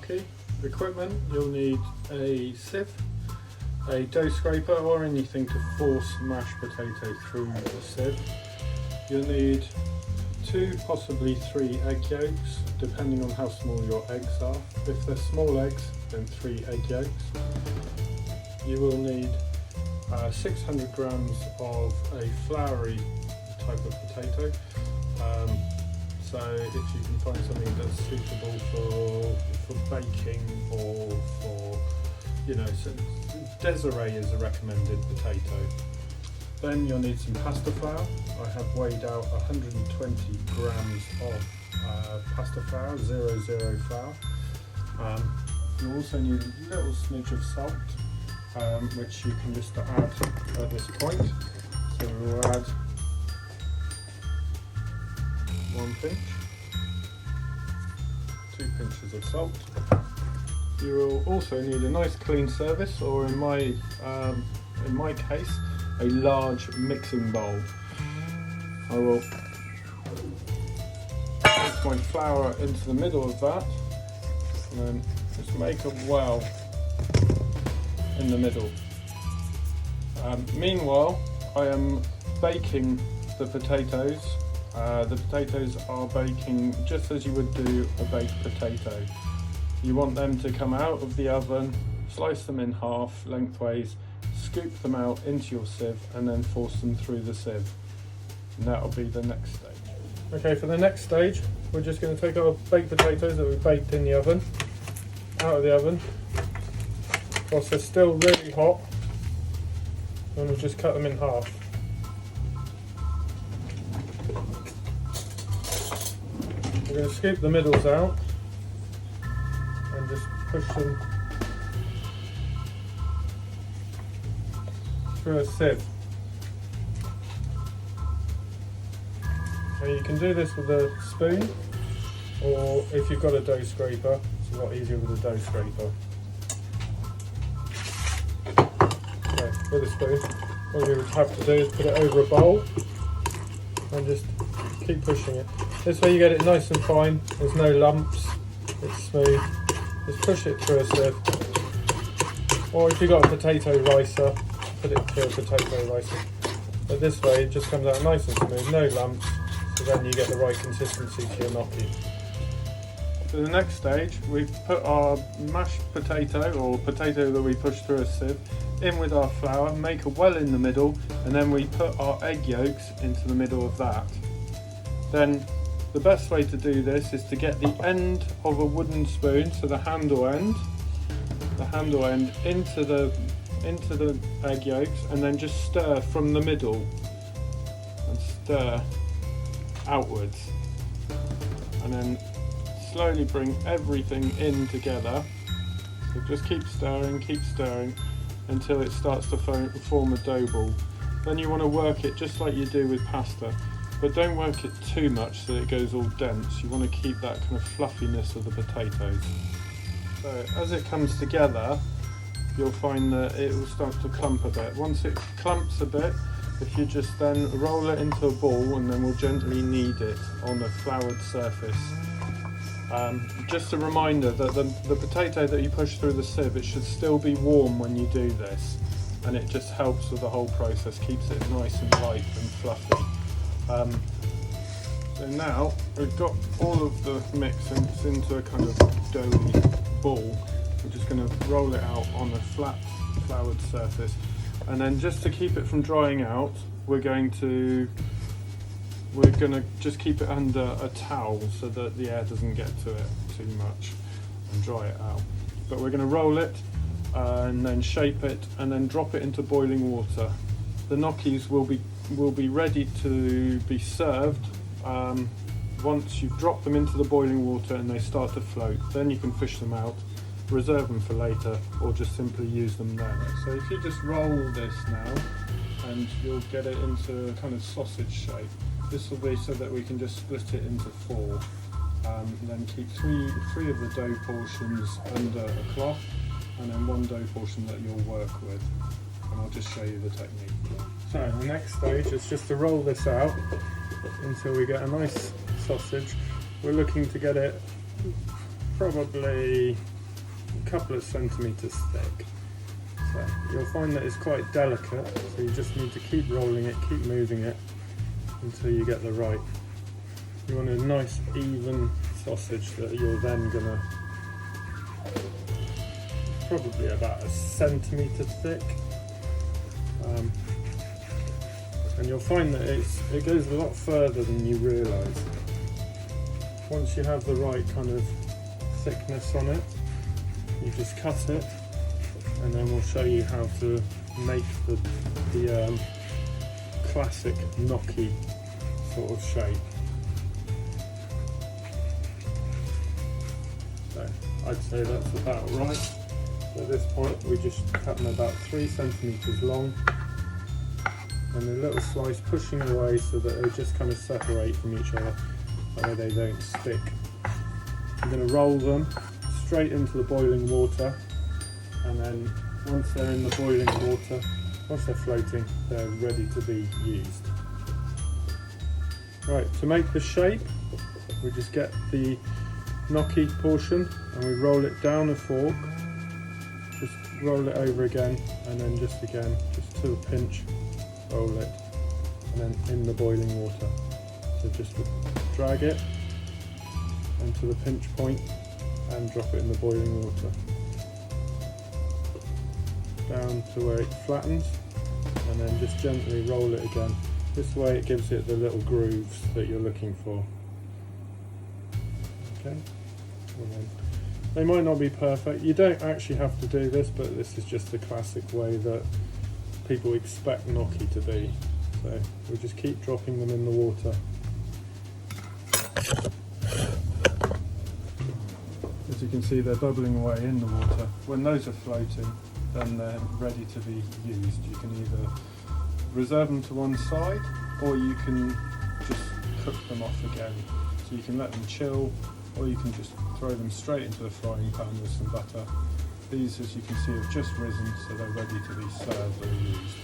gnocchi. Equipment: you'll need a sieve, a dough scraper or anything to force mashed potato through the sieve. You'll need 2, possibly 3 egg yolks, depending on how small your eggs are. If they're small eggs, then 3 egg yolks. You will need 600 grams of a floury type of potato. So if you can find something that's suitable for baking or for, so Desiree is a recommended potato. Then you'll need some pasta flour. I have weighed out 120 grams of pasta flour, 00 flour. You also need a little smidge of salt, which you can just add at this point. So we'll add 1 pinch, 2 pinches of salt. You will also need a nice clean service, or in my case, a large mixing bowl. I will put my flour into the middle of that and then just make a well in the middle. Meanwhile, I am baking the potatoes. The potatoes are baking just as you would do a baked potato. You want them to come out of the oven, slice them in half lengthways, scoop them out into your sieve and then force them through the sieve. And that'll be the next stage. Okay, for the next stage, we're just going to take our baked potatoes that we baked in the oven, out of the oven, whilst they're still really hot, and we'll just cut them in half. We're going to scoop the middles out and just push them through a sieve. Now you can do this with a spoon, or if you've got a dough scraper, it's a lot easier with a dough scraper. Okay, with a spoon, what you would have to do is put it over a bowl and just keep pushing it. This way you get it nice and fine, there's no lumps, it's smooth. Just push it through a sieve. Or if you've got a potato ricer, put it through a potato ricer. But this way it just comes out nice and smooth, no lumps, so then you get the right consistency to your gnocchi. For the next stage, we put our mashed potato, or potato that we push through a sieve, in with our flour, make a well in the middle, and then we put our egg yolks into the middle of that. Then the best way to do this is to get the end of a wooden spoon, so the handle end into the egg yolks, and then just stir from the middle and stir outwards, and then slowly bring everything in together. So just keep stirring until it starts to form a dough ball. Then you want to work it just like you do with pasta, but don't work it too much so it goes all dense. You want to keep that kind of fluffiness of the potatoes. So as it comes together, you'll find that it will start to clump a bit. Once it clumps a bit, if you just then roll it into a ball, and then we'll gently knead it on a floured surface. Just a reminder that the potato that you push through the sieve, it should still be warm when you do this, and it just helps with the whole process, keeps it nice and light and fluffy. So now we've got all of the mix into a kind of doughy ball. We're just going to roll it out on a flat floured surface, and then just to keep it from drying out, we're going to just keep it under a towel so that the air doesn't get to it too much, and dry it out. But we're going to roll it and then shape it and then drop it into boiling water. The gnocchis will be ready to be served once you've dropped them into the boiling water and they start to float. Then you can fish them out, reserve them for later, or just simply use them then. So if you just roll this now, and you'll get it into a kind of sausage shape. This will be so that we can just split it into 4, and then keep three of the dough portions under a cloth, and then 1 dough portion that you'll work with. And I'll just show you the technique. So the next stage is just to roll this out until we get a nice sausage. We're looking to get it probably couple of centimetres thick. So you'll find that it's quite delicate, so you just need to keep rolling it, keep moving it until you get the right. You want a nice even sausage that you're then gonna, probably about a centimetre thick. And you'll find that it goes a lot further than you realise. Once you have the right kind of thickness on it, you just cut it, and then we'll show you how to make the classic gnocchi sort of shape. So I'd say that's about right. So at this point we just cut them about 3 centimetres long, and a little slice pushing away so that they just kind of separate from each other, that way they don't stick. I'm going to roll them straight into the boiling water, and then once they're in the boiling water, once they're floating, they're ready to be used. Right, to make the shape, we just get the gnocchi portion and we roll it down a fork, just roll it over again, and then just to a pinch, roll it, and then in the boiling water. So just drag it into the pinch point and drop it in the boiling water, down to where it flattens, and then just gently roll it again. This way it gives it the little grooves that you're looking for. Okay, and then they might not be perfect. You don't actually have to do this, but this is just the classic way that people expect gnocchi to be. So we just keep dropping them in the water. As you can see, they're bubbling away in the water. When those are floating, then they're ready to be used. You can either reserve them to one side, or you can just cook them off again. So you can let them chill, or you can just throw them straight into the frying pan with some butter. These, as you can see, have just risen, so they're ready to be served or used.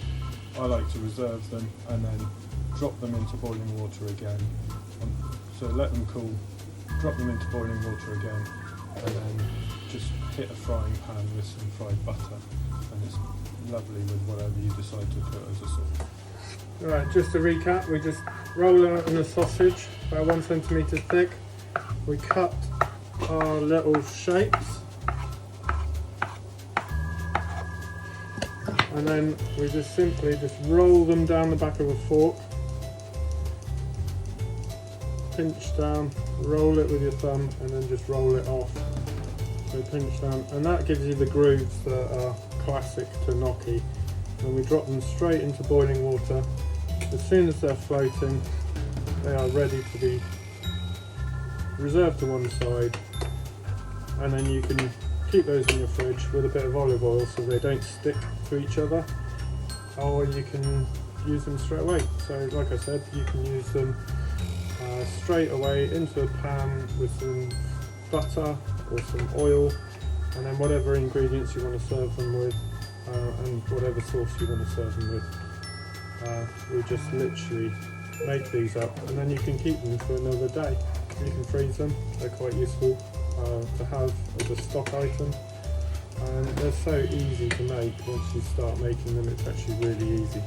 I like to reserve them and then drop them into boiling water again. So let them cool, drop them into boiling water again, and then just hit a frying pan with some fried butter, and it's lovely with whatever you decide to put as a sauce. Right, just to recap, we just roll it in a sausage about 1 centimetre thick. We cut our little shapes, and then we just simply roll them down the back of a fork, pinch down, roll it with your thumb, and then just roll it off. So pinch down, and that gives you the grooves that are classic to gnocchi. And we drop them straight into boiling water. As soon as they're floating, they are ready to be reserved to one side, and then you can keep those in your fridge with a bit of olive oil so they don't stick to each other, or you can use them straight away. So like I said, you can use them straight away into a pan with some butter or some oil, and then whatever ingredients you want to serve them with, and whatever sauce you want to serve them with. We just literally make these up, and then you can keep them for another day. You can freeze them, they're quite useful to have as a stock item, and they're so easy to make. Once you start making them, it's actually really easy.